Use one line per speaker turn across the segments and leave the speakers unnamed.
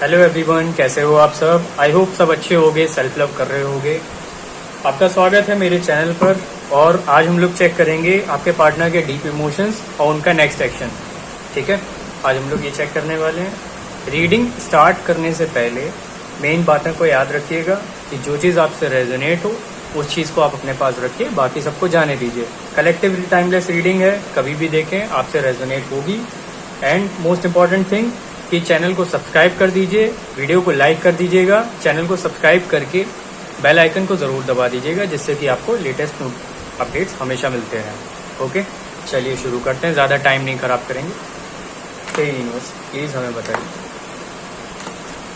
Hello everyone, कैसे हो आप सब। आई होप सब अच्छे होगे, सेल्फ लव कर रहे होगे। आपका स्वागत है मेरे चैनल पर। और आज हम लोग चेक करेंगे आपके पार्टनर के डीप इमोशंस और उनका नेक्स्ट एक्शन। ठीक है, आज हम लोग ये चेक करने वाले हैं। रीडिंग स्टार्ट करने से पहले मेन बातों को याद रखिएगा कि जो चीज़ आपसे रेजोनेट हो उस चीज़ को आप अपने पास रखिए, बाकी सबको जाने दीजिए। कलेक्टिव टाइमलेस रीडिंग है, कभी भी देखें आपसे रेजोनेट होगी। एंड मोस्ट इम्पॉर्टेंट थिंग कि चैनल को सब्सक्राइब कर दीजिए, वीडियो को लाइक कर दीजिएगा, चैनल को सब्सक्राइब करके बेल आइकन को ज़रूर दबा दीजिएगा, जिससे कि आपको लेटेस्ट अपडेट्स हमेशा मिलते रहें। ओके, चलिए शुरू करते हैं, ज़्यादा टाइम नहीं खराब करेंगे। हे यूनिवर्स, प्लीज़ हमें बताइए,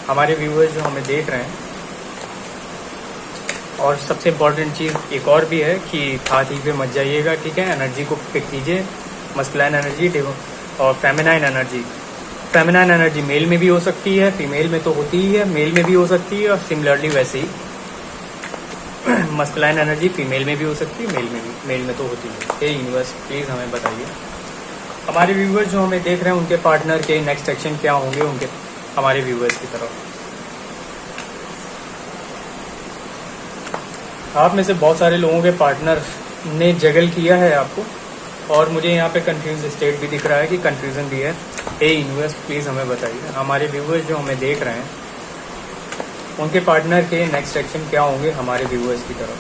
हमारे व्यूअर्स जो हमें देख रहे हैं। और सबसे इम्पॉर्टेंट चीज़ एक और भी है कि हाथ ही पे मत जाइएगा, ठीक है। एनर्जी को पिक कीजिए, मस्कुलाइन एनर्जी और feminine energy. Feminine energy male में भी हो सकती है, फीमेल में तो होती ही है, मेल में भी हो सकती है। और सिमिलरली वैसे ही मस्कुलाइन एनर्जी फीमेल में भी हो सकती है, मेल में तो होती है। हे यूनिवर्स, प्लीज़ हमें बताइए, हमारे व्यूवर्स जो हमें देख रहे हैं उनके पार्टनर के नेक्स्ट एक्शन क्या होंगे उनके हमारे व्यूवर्स की तरफ। आप में से बहुत सारे लोगों के पार्टनर ने जगल किया है आपको, और मुझे यहाँ पे कंफ्यूज स्टेट भी दिख रहा है कि कंफ्यूजन भी है। हे यूनिवर्स, प्लीज़ हमें बताइए, हमारे व्यूवर्स जो हमें देख रहे हैं उनके पार्टनर के नेक्स्ट एक्शन क्या होंगे हमारे व्यूवर्स की तरफ।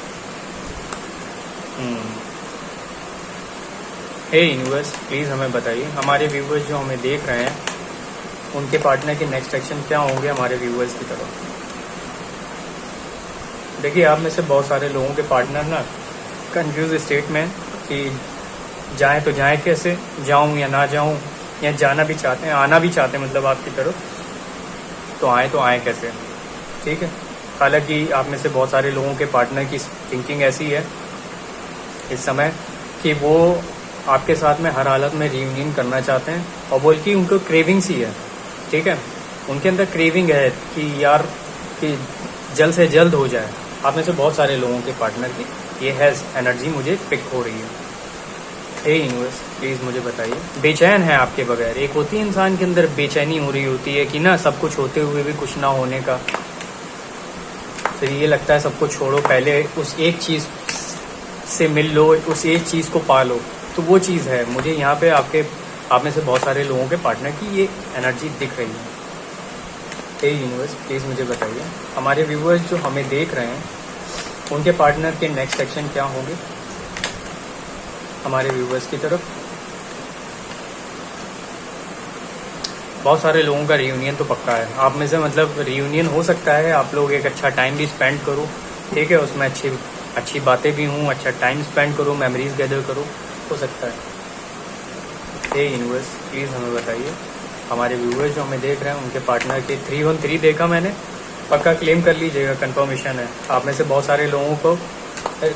हे यूनिवर्स, प्लीज़ हमें बताइए, हमारे व्यूवर्स जो हमें देख रहे हैं उनके पार्टनर के नेक्स्ट एक्शन क्या होंगे हमारे व्यूवर्स की तरफ। देखिए, आप में से बहुत सारे लोगों के पार्टनर ना कंफ्यूज स्टेट में कि जाएं तो जाएं कैसे, जाऊं या ना जाऊं, या जाना भी चाहते हैं, आना भी चाहते हैं, मतलब आपकी तरफ, तो आए कैसे। ठीक है, हालांकि आप में से बहुत सारे लोगों के पार्टनर की थिंकिंग ऐसी है इस समय कि वो आपके साथ में हर हालत में रियूनियन करना चाहते हैं, और बल्कि उनको क्रेविंग्स ही है। ठीक है, उनके अंदर क्रेविंग है कि यार कि जल्द से जल्द हो जाए। आप में से बहुत सारे लोगों के पार्टनर की ये है एनर्जी मुझे पिक हो रही है। हे यूनिवर्स, प्लीज़ मुझे बताइए, बेचैन है आपके बगैर। एक होती है इंसान के अंदर बेचैनी हो रही होती है कि ना सब कुछ होते हुए भी कुछ ना होने का, फिर ये लगता है सबको छोड़ो, पहले उस एक चीज़ से मिल लो, उस एक चीज़ को पा लो। तो वो चीज़ है मुझे यहाँ पे आप में से बहुत सारे लोगों के पार्टनर की ये एनर्जी दिख रही है। हे यूनिवर्स, प्लीज़ मुझे बताइए, हमारे व्यूवर्स जो हमें देख रहे हैं उनके पार्टनर के नेक्स्ट एक्शन क्या होंगे हमारे व्यूवर्स की तरफ। बहुत सारे लोगों का रियूनियन तो पक्का है आप में से, मतलब रियूनियन हो सकता है, आप लोग एक अच्छा टाइम भी स्पेंड करो, ठीक है, उसमें अच्छी बातें भी हों, अच्छा टाइम स्पेंड करो, मेमोरीज गैदर करो, हो सकता है। हे यूनिवर्स, प्लीज़ हमें बताइए, हमारे व्यूवर्स जो हमें देख रहे हैं उनके पार्टनर के 313 देखा मैंने, पक्का क्लेम कर लीजिएगा, कंफर्मेशन है। आप में से बहुत सारे लोगों को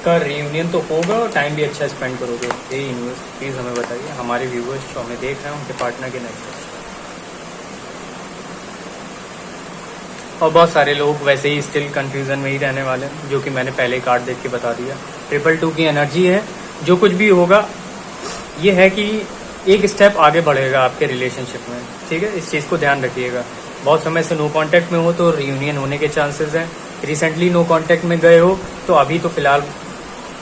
का रियूनियन तो होगा और टाइम भी अच्छा स्पेंड करोगे। हे यूनिवर्स, प्लीज़ हमें बताइए, हमारे व्यूवर्स जो हमें देख रहे हैं उनके पार्टनर के नेक्स्ट एक्शन। और बहुत सारे लोग वैसे ही स्टिल कंफ्यूजन में ही रहने वाले हैं, जो कि मैंने पहले कार्ड देख के बता दिया। 222 की एनर्जी है, जो कुछ भी होगा ये है कि एक स्टेप आगे बढ़ेगा आपके रिलेशनशिप में। ठीक है, इस चीज़ को ध्यान रखिएगा। बहुत समय से नो कांटेक्ट में हो तो रियूनियन होने के चांसेस हैं। रिसेंटली नो कांटेक्ट में गए हो तो अभी तो फिलहाल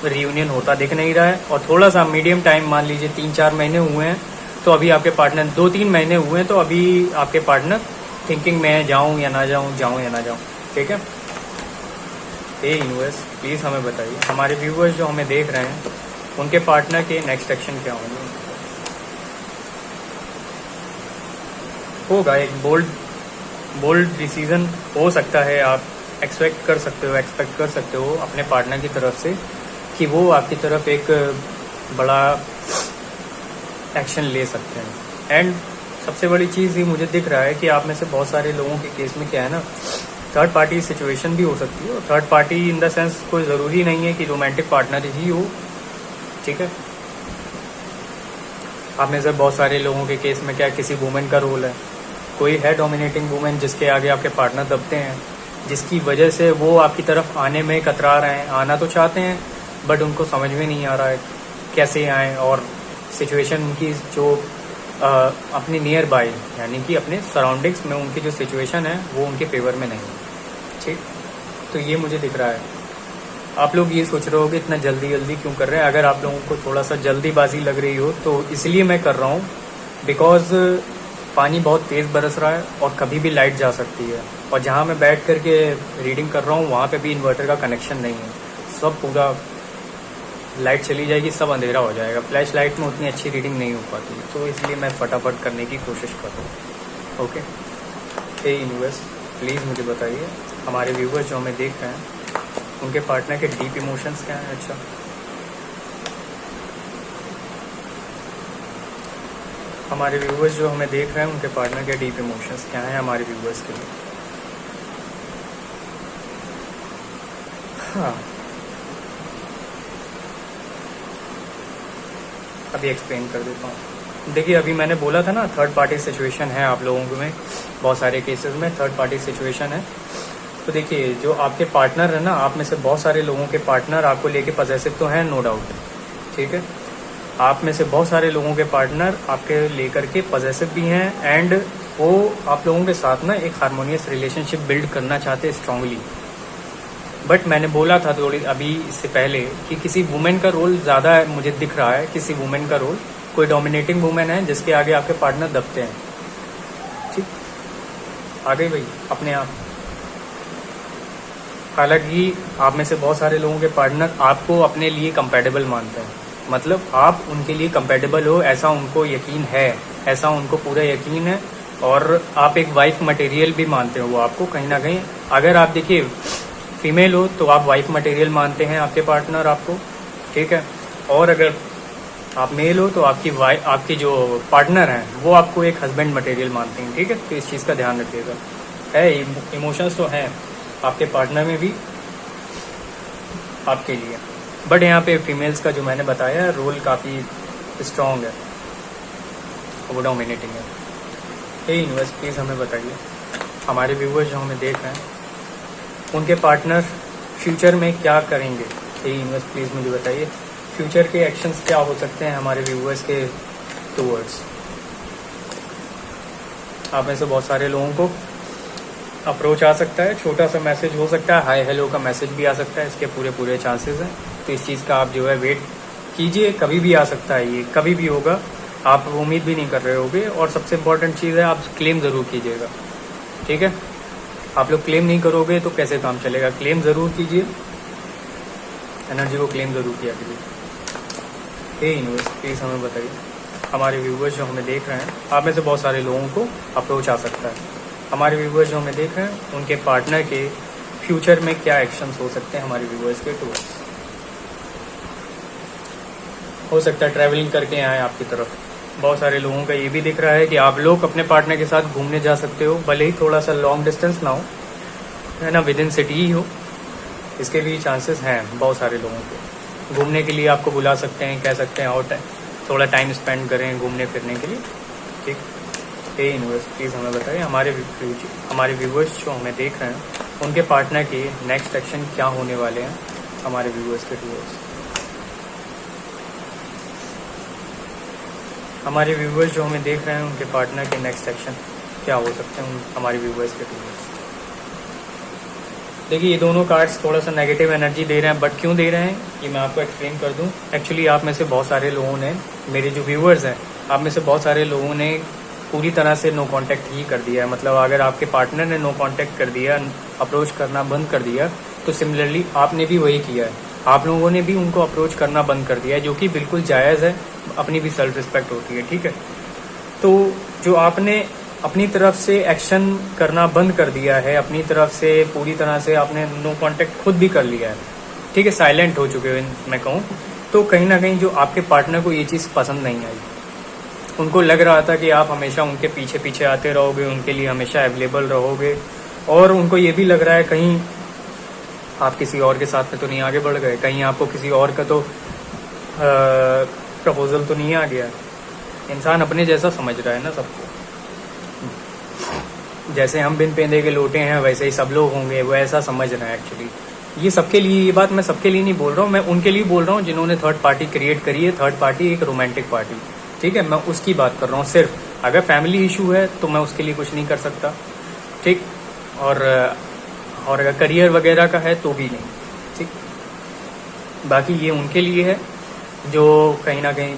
रियूनियन होता दिख नहीं रहा है। और थोड़ा सा मीडियम टाइम, मान लीजिए 3-4 महीने हुए हैं, तो अभी आपके पार्टनर 2-3 महीने हुए हैं, तो अभी आपके पार्टनर थिंकिंग में है, जाऊँ या ना जाऊँ, जाऊँ या ना जाऊँ। ठीक है, हे यूनिवर्स, प्लीज़ हमें बताइए, हमारे व्यूवर्स जो हमें देख रहे हैं उनके पार्टनर के नेक्स्ट एक्शन क्या होंगे। होगा एक बोल्ड डिसीजन हो सकता है, आप एक्सपेक्ट कर सकते हो अपने पार्टनर की तरफ से कि वो आपकी तरफ एक बड़ा एक्शन ले सकते हैं। एंड सबसे बड़ी चीज़ ये मुझे दिख रहा है कि आप में से बहुत सारे लोगों के केस में क्या है ना, थर्ड पार्टी सिचुएशन भी हो सकती है। और third party in the sense कोई ज़रूरी नहीं है कि रोमांटिक पार्टनर ही हो। ठीक है, आप में से बहुत सारे लोगों के केस में क्या किसी वुमेन का रोल है, कोई है डोमिनेटिंग वुमेन जिसके आगे आपके पार्टनर दबते हैं, जिसकी वजह से वो आपकी तरफ आने में कतरा रहे हैं। आना तो चाहते हैं बट उनको समझ में नहीं आ रहा है कैसे आएँ, और सिचुएशन उनकी जो अपने नियर बाय यानी कि अपने सराउंडिंग्स में उनकी जो सिचुएशन है वो उनके फेवर में नहीं है। ठीक, तो ये मुझे दिख रहा है। आप लोग ये सोच रहे होगे इतना जल्दी जल्दी क्यों कर रहे हैं। अगर आप लोगों को थोड़ा सा जल्दीबाजी लग रही हो तो इसलिए मैं कर रहा हूँ बिकॉज पानी बहुत तेज़ बरस रहा है और कभी भी लाइट जा सकती है, और जहाँ मैं बैठ करके रीडिंग कर रहा हूँ वहाँ पे भी इन्वर्टर का कनेक्शन नहीं है। सब पूरा लाइट चली जाएगी, सब अंधेरा हो जाएगा। फ्लैश लाइट में उतनी अच्छी रीडिंग नहीं हो पाती, तो इसलिए मैं फटाफट करने की कोशिश कर रहा हूँ। ओके, हे यूनिवर्स प्लीज़ मुझे बताइए हमारे व्यूवर्स जो हमें देख रहे हैं उनके पार्टनर के डीप इमोशंस क्या हैं। अच्छा, हमारे व्यूवर्स जो हमें देख रहे हैं उनके पार्टनर के डीप इमोशंस क्या हैं हमारे व्यूवर्स के लिए। हाँ, अभी एक्सप्लेन कर देता हूँ। देखिए, अभी मैंने बोला था ना थर्ड पार्टी सिचुएशन है आप लोगों में, बहुत सारे केसेस में थर्ड पार्टी सिचुएशन है। तो देखिए, जो आपके पार्टनर है ना, आप में से बहुत सारे लोगों के पार्टनर आपको लेके पॉसेसिव तो हैं, नो डाउट। ठीक है, आप में से बहुत सारे लोगों के पार्टनर आपके लेकर के पॉसेसिव भी हैं, एंड वो आप लोगों के साथ ना एक हार्मोनियस रिलेशनशिप बिल्ड करना चाहते हैं स्ट्रांगली। बट मैंने बोला था थोड़ी अभी इससे पहले कि किसी वुमेन का रोल ज़्यादा मुझे दिख रहा है, किसी वुमेन का रोल, कोई डोमिनेटिंग वुमेन है जिसके आगे आपके पार्टनर दबते हैं। ठीक, आ गई भाई अपने आप। हालांकि आप में से बहुत सारे लोगों के पार्टनर आपको अपने लिए कंपैटिबल मानते हैं, मतलब आप उनके लिए कंपैटिबल हो, ऐसा उनको यकीन है, ऐसा उनको पूरा यकीन है, और आप एक वाइफ मटेरियल भी मानते हो वो आपको कहीं ना कहीं। अगर आप देखिए फीमेल हो तो आप वाइफ मटेरियल मानते हैं आपके पार्टनर आपको, ठीक है, और अगर आप मेल हो तो आपकी जो पार्टनर हैं वो आपको एक हस्बैंड मटेरियल मानते हैं। ठीक है, तो इस चीज़ का ध्यान रखिएगा। है इमोशंस तो हैं आपके पार्टनर में भी आपके लिए, बट यहाँ पे फीमेल्स का जो मैंने बताया रोल काफ़ी स्ट्रॉन्ग है, वो डोमिनेटिंग है। हे यूनिवर्स प्लीज़ हमें बताइए हमारे व्यूवर्स जो हमें देख रहे हैं उनके पार्टनर फ्यूचर में क्या करेंगे। हे यूनिवर्स प्लीज़ मुझे बताइए फ्यूचर के एक्शंस क्या हो सकते हैं हमारे व्यूवर्स के टूवर्ड्स। आप में से बहुत सारे लोगों को अप्रोच आ सकता है, छोटा सा मैसेज हो सकता है, हाय हेलो का मैसेज भी आ सकता है, इसके पूरे चांसेस हैं। तो इस चीज़ का आप जो है वेट कीजिए, कभी भी आ सकता है, ये कभी भी होगा, आप उम्मीद भी नहीं कर रहे होगे। और सबसे इम्पोर्टेंट चीज़ है आप क्लेम ज़रूर कीजिएगा। ठीक है, आप लोग क्लेम नहीं करोगे तो कैसे काम चलेगा, क्लेम ज़रूर कीजिए, एनर्जी को क्लेम ज़रूर किया कीजिए। हे यूनिवर्स प्लीज़ हमें बताइए हमारे व्यूवर्स जो हमें देख रहे हैं, आप में से बहुत सारे लोगों को अप्रोच आ सकता है, हमारे व्यूवर्स जो हमें देख रहे हैं उनके पार्टनर के फ्यूचर में क्या एक्शंस हो सकते हैं हमारे व्यूवर्स के टूवर्ड्स। हो सकता है ट्रैवलिंग करके आए आपकी तरफ। बहुत सारे लोगों का ये भी दिख रहा है कि आप लोग अपने पार्टनर के साथ घूमने जा सकते हो, भले ही थोड़ा सा लॉन्ग डिस्टेंस ना हो, है ना, विद इन सिटी ही हो, इसके भी चांसेस हैं। बहुत सारे लोगों को घूमने के लिए आपको बुला सकते हैं, कह सकते हैं और थोड़ा टाइम स्पेंड करें घूमने फिरने के लिए। ठीक, हे यूनिवर्स प्लीज़ हमें बताइए हमारे व्यूवर्स जो हमें देख रहे हैं उनके पार्टनर के नेक्स्ट एक्शन क्या होने वाले हैं हमारे व्यूवर्स के टूवर्ड्स। हमारे व्यूवर्स जो हमें देख रहे हैं उनके पार्टनर के नेक्स्ट एक्शन क्या हो सकते हैं हमारे व्यूवर्स के टूवर्ड्स। देखिए, ये दोनों कार्ड्स थोड़ा सा नेगेटिव एनर्जी दे रहे हैं, बट क्यों दे रहे हैं ये मैं आपको एक्सप्लेन कर दूं। एक्चुअली आप में से बहुत सारे लोगों ने, मेरे जो व्यूवर्स हैं, आप में से बहुत सारे लोगों ने पूरी तरह से नो कांटेक्ट ही कर दिया है। मतलब अगर आपके पार्टनर ने नो कांटेक्ट कर दिया, अप्रोच करना बंद कर दिया, तो सिमिलरली आपने भी वही किया है, आप लोगों ने भी उनको अप्रोच करना बंद कर दिया है, जो कि बिल्कुल जायज़ है, अपनी भी सेल्फ रिस्पेक्ट होती है। ठीक है, तो जो आपने अपनी तरफ से एक्शन करना बंद कर दिया है, अपनी तरफ से पूरी तरह से आपने नो कांटेक्ट खुद भी कर लिया है, ठीक है, साइलेंट हो चुके हो मैं कहूँ, तो कहीं ना कहीं जो आपके पार्टनर को ये चीज़ पसंद नहीं आई। उनको लग रहा था कि आप हमेशा उनके पीछे पीछे आते रहोगे, उनके लिए हमेशा अवेलेबल रहोगे, और उनको ये भी लग रहा है कहीं आप किसी और के साथ में तो नहीं आगे बढ़ गए, कहीं आपको किसी और का तो प्रपोजल तो नहीं आ गया। इंसान अपने जैसा समझ रहा है ना सबको, जैसे हम बिन पेंदे के लोटे हैं वैसे ही सब लोग होंगे, वो ऐसा समझ रहे हैं। एक्चुअली ये सबके लिए, ये बात मैं सबके लिए नहीं बोल रहा हूँ, मैं उनके लिए बोल रहा हूँ जिन्होंने थर्ड पार्टी क्रिएट करी है। थर्ड पार्टी एक रोमांटिक पार्टी, ठीक है, मैं उसकी बात कर रहा हूँ सिर्फ। अगर फैमिली इशू है तो मैं उसके लिए कुछ नहीं कर सकता, ठीक। और अगर करियर वगैरह का है तो भी नहीं, ठीक। बाकी ये उनके लिए है जो कहीं ना कहीं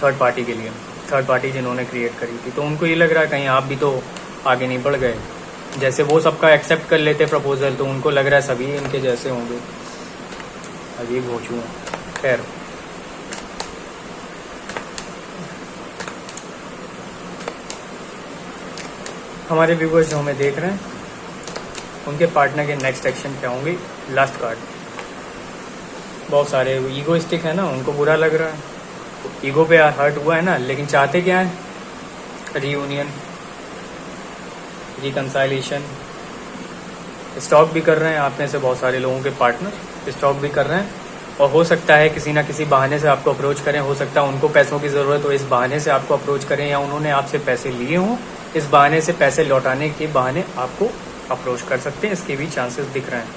थर्ड पार्टी के लिए, थर्ड पार्टी जिन्होंने क्रिएट करी थी, तो उनको ये लग रहा है कहीं आप भी तो आगे नहीं बढ़ गए। जैसे वो सबका एक्सेप्ट कर लेते प्रपोजल, तो उनको लग रहा है सभी इनके जैसे होंगे। अजीब हो चुका है। खैर, हमारे व्यूवर्स जो हमें देख रहे हैं उनके पार्टनर के नेक्स्ट एक्शन क्या होंगे। लास्ट कार्ड, बहुत सारे ईगोइस्टिक है ना, उनको बुरा लग रहा है, ईगो पे हर्ट हुआ है ना, लेकिन चाहते क्या है, रीयूनियन, रिकंसाइलेशन। स्टॉक भी कर रहे हैं आप में से बहुत सारे लोगों के पार्टनर, स्टॉक भी कर रहे हैं, और हो सकता है किसी ना किसी बहाने से आपको अप्रोच करें। हो सकता है उनको पैसों की ज़रूरत हो, इस बहाने से आपको अप्रोच करें, या उन्होंने आपसे पैसे लिए हों, इस बहाने से पैसे लौटाने के बहाने आपको अप्रोच कर सकते हैं। इसके भी चांसेस दिख रहे हैं।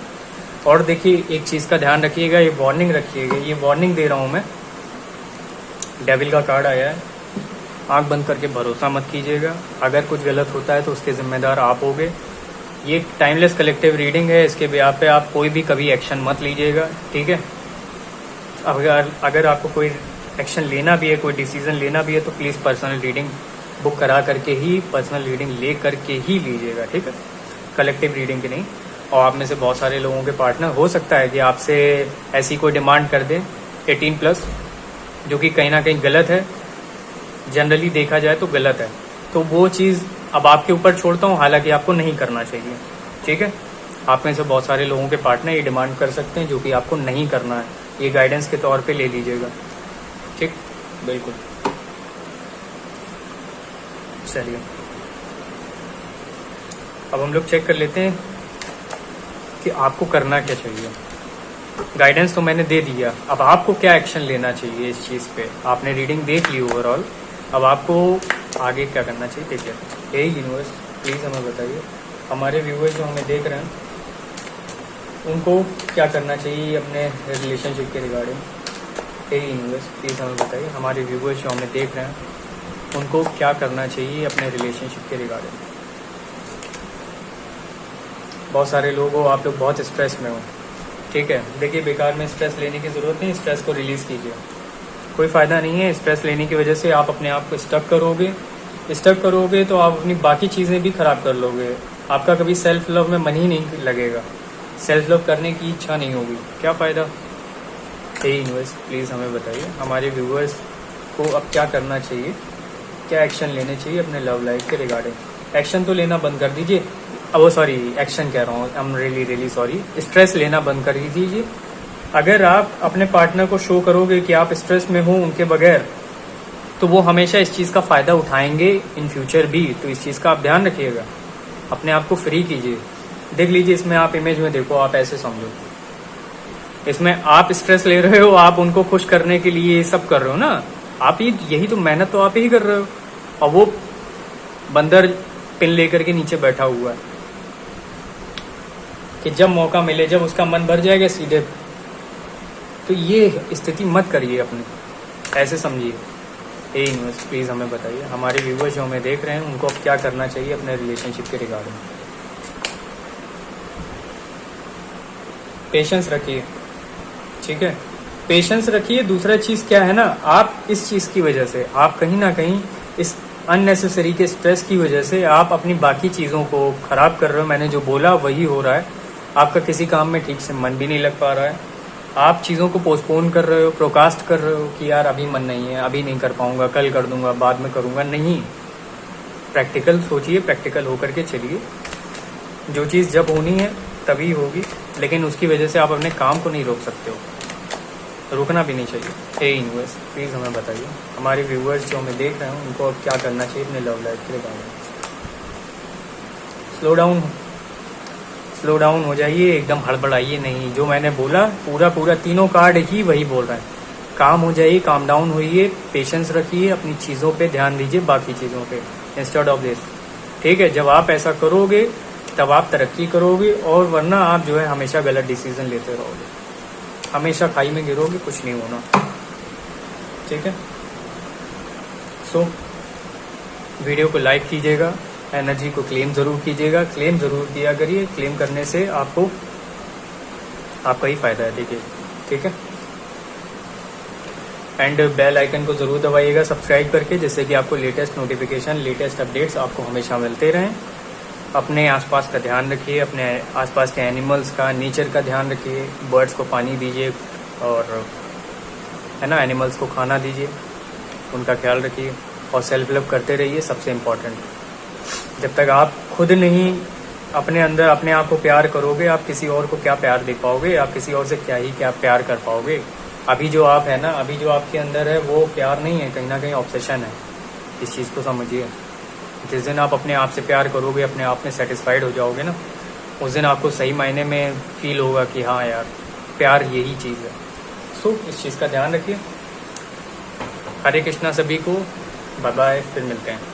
और देखिए, एक चीज़ का ध्यान रखिएगा, ये वार्निंग रखिएगा, ये वार्निंग दे रहा हूँ मैं। डेविल का कार्ड आया है, आंख बंद करके भरोसा मत कीजिएगा। अगर कुछ गलत होता है तो उसके जिम्मेदार आप होगे। ये टाइमलेस कलेक्टिव रीडिंग है, इसके ब्याह पे आप कोई भी कभी एक्शन मत लीजिएगा, ठीक है। अगर आपको कोई एक्शन लेना भी है, कोई डिसीजन लेना भी है, तो प्लीज़ पर्सनल रीडिंग बुक करा करके ही, पर्सनल रीडिंग ले करके ही लीजिएगा, ठीक है, कलेक्टिव रीडिंग की नहीं। और आप में से बहुत सारे लोगों के पार्टनर हो सकता है कि आपसे ऐसी कोई डिमांड कर दें 18+, जो कि कहीं ना कहीं गलत है, जनरली देखा जाए तो गलत है। तो वो चीज़ अब आपके ऊपर छोड़ता हूँ, हालांकि आपको नहीं करना चाहिए, ठीक है। आप में से बहुत सारे लोगों के पार्टनर ये डिमांड कर सकते हैं, जो कि आपको नहीं करना है। ये गाइडेंस के तौर पे ले लीजिएगा, ठीक, बिल्कुल। चलिए, अब हम लोग चेक कर लेते हैं कि आपको करना क्या चाहिए। गाइडेंस तो मैंने दे दिया, अब आपको क्या एक्शन लेना चाहिए इस चीज़ पे। आपने रीडिंग देख ली ओवरऑल, अब आपको आगे क्या करना चाहिए देखिए। हे यूनिवर्स, प्लीज़ हमें बताइए, हमारे व्यूअर्स जो हमें देख रहे हैं उनको क्या करना चाहिए अपने रिलेशनशिप के रिगार्डिंग। हे यूनिवर्स, प्लीज़ हमें बताइए, हमारे व्यूअर्स जो हमें देख रहे हैं उनको क्या करना चाहिए अपने रिलेशनशिप के रिगार्डिंग। बहुत सारे लोग हो, आप लोग बहुत स्ट्रेस में हो, ठीक है। देखिए, बेकार में स्ट्रेस लेने की ज़रूरत नहीं, स्ट्रेस को रिलीज़ कीजिए, कोई फ़ायदा नहीं है। स्ट्रेस लेने की वजह से आप अपने आप को स्टक करोगे तो आप अपनी बाकी चीज़ें भी ख़राब कर लोगे। आपका कभी सेल्फ लव में मन ही नहीं लगेगा, सेल्फ लव करने की इच्छा नहीं होगी, क्या फ़ायदा। हे यूनिवर्स, प्लीज़ हमें बताइए, हमारे व्यूअर्स को अब क्या करना चाहिए, क्या एक्शन लेने चाहिए अपने लव लाइफ के रिगार्डिंग। एक्शन तो लेना बंद कर दीजिए, वो सॉरी, एक्शन कह रहा हूँ, I am really sorry. Stress लेना बंद कर दीजिए। अगर आप अपने पार्टनर को शो करोगे कि आप स्ट्रेस में हो उनके बगैर, तो वो हमेशा इस चीज़ का फ़ायदा उठाएंगे इन फ्यूचर भी। तो इस चीज़ का आप ध्यान रखिएगा, अपने आप को फ्री कीजिए। देख लीजिए, इसमें आप इमेज में देखो, आप ऐसे समझो, इसमें आप स्ट्रेस ले रहे हो, आप उनको खुश करने के लिए ये सब कर रहे हो ना, आप ही, यही तो मेहनत तो आप ही कर रहे हो। और वो बंदर पिन लेकर के नीचे बैठा हुआ है कि जब मौका मिले, जब उसका मन भर जाएगा सीधे। तो ये स्थिति मत करिए अपनी, ऐसे समझिए। हे यूनिवर्स, प्लीज़ हमें बताइए, हमारे व्यूवर्स जो हमें देख रहे हैं उनको अब क्या करना चाहिए अपने रिलेशनशिप के रिगार्डिंग। पेशेंस रखिए, ठीक है, पेशेंस रखिए। दूसरा चीज़ क्या है ना, आप इस चीज़ की वजह से, आप कहीं ना कहीं इस अननेसेसरी के स्ट्रेस की वजह से आप अपनी बाकी चीज़ों को ख़राब कर रहे हो। मैंने जो बोला वही हो रहा है। आपका किसी काम में ठीक से मन भी नहीं लग पा रहा है, आप चीज़ों को पोस्टपोन कर रहे हो, प्रोकास्ट कर रहे हो कि यार अभी मन नहीं है, अभी नहीं कर पाऊंगा, कल कर दूंगा, बाद में करूंगा। नहीं, प्रैक्टिकल सोचिए, प्रैक्टिकल होकर के चलिए। जो चीज़ जब होनी है तभी होगी, लेकिन उसकी वजह से आप अपने काम को नहीं रोक सकते हो, रुकना भी नहीं चाहिए। हे यूनिवर्स, प्लीज़ हमें बताइए, हमारे व्यूअर्स जो हमें देख रहे हैं उनको अब क्या करना चाहिए अपने लव लाइफ के बारे में। स्लो डाउन हो जाइए, एकदम हड़बड़ाइए नहीं। जो मैंने बोला पूरा तीनों कार्ड ही वही बोल रहे हैं। काम हो जाइए, काम डाउन होइए, पेशेंस रखिए, अपनी चीज़ों पे ध्यान दीजिए, बाकी चीज़ों पे इंस्टेड ऑफ दिस, ठीक है। जब आप ऐसा करोगे तब आप तरक्की करोगे, और वरना आप जो है हमेशा गलत डिसीजन लेते रहोगे, हमेशा खाई में गिरोगे, कुछ नहीं होना, ठीक है। सो वीडियो को लाइक कीजिएगा, एनर्जी को क्लेम ज़रूर कीजिएगा, क्लेम ज़रूर किया करिए। क्लेम करने से आपको आपका ही फ़ायदा है, देखिए, ठीक है। एंड बेल आइकन को ज़रूर दबाइएगा सब्सक्राइब करके, जिससे कि आपको लेटेस्ट नोटिफिकेशन, लेटेस्ट अपडेट्स आपको हमेशा मिलते रहें। अपने आसपास का ध्यान रखिए, अपने आसपास के एनिमल्स का, नेचर का ध्यान रखिए, बर्ड्स को पानी दीजिए और है ना, एनिमल्स को खाना दीजिए, उनका ख्याल रखिए और सेल्फ लव करते रहिए, सबसे इम्पोर्टेंट। जब तक आप खुद नहीं अपने अंदर अपने आप को प्यार करोगे, आप किसी और को क्या प्यार दे पाओगे, आप किसी और से क्या प्यार कर पाओगे। अभी जो आप है ना, अभी जो आपके अंदर है वो प्यार नहीं है, कहीं ना कहीं ऑब्सेशन है। इस चीज़ को समझिए। जिस दिन आप अपने आप से प्यार करोगे, अपने आप में सेटिस्फाइड हो जाओगे ना, उस दिन आपको सही मायने में फील होगा कि हाँ यार, प्यार यही चीज़ है। सो इस चीज़ का ध्यान रखिए। हरे कृष्णा सभी को, बाय बाय, फिर मिलते हैं।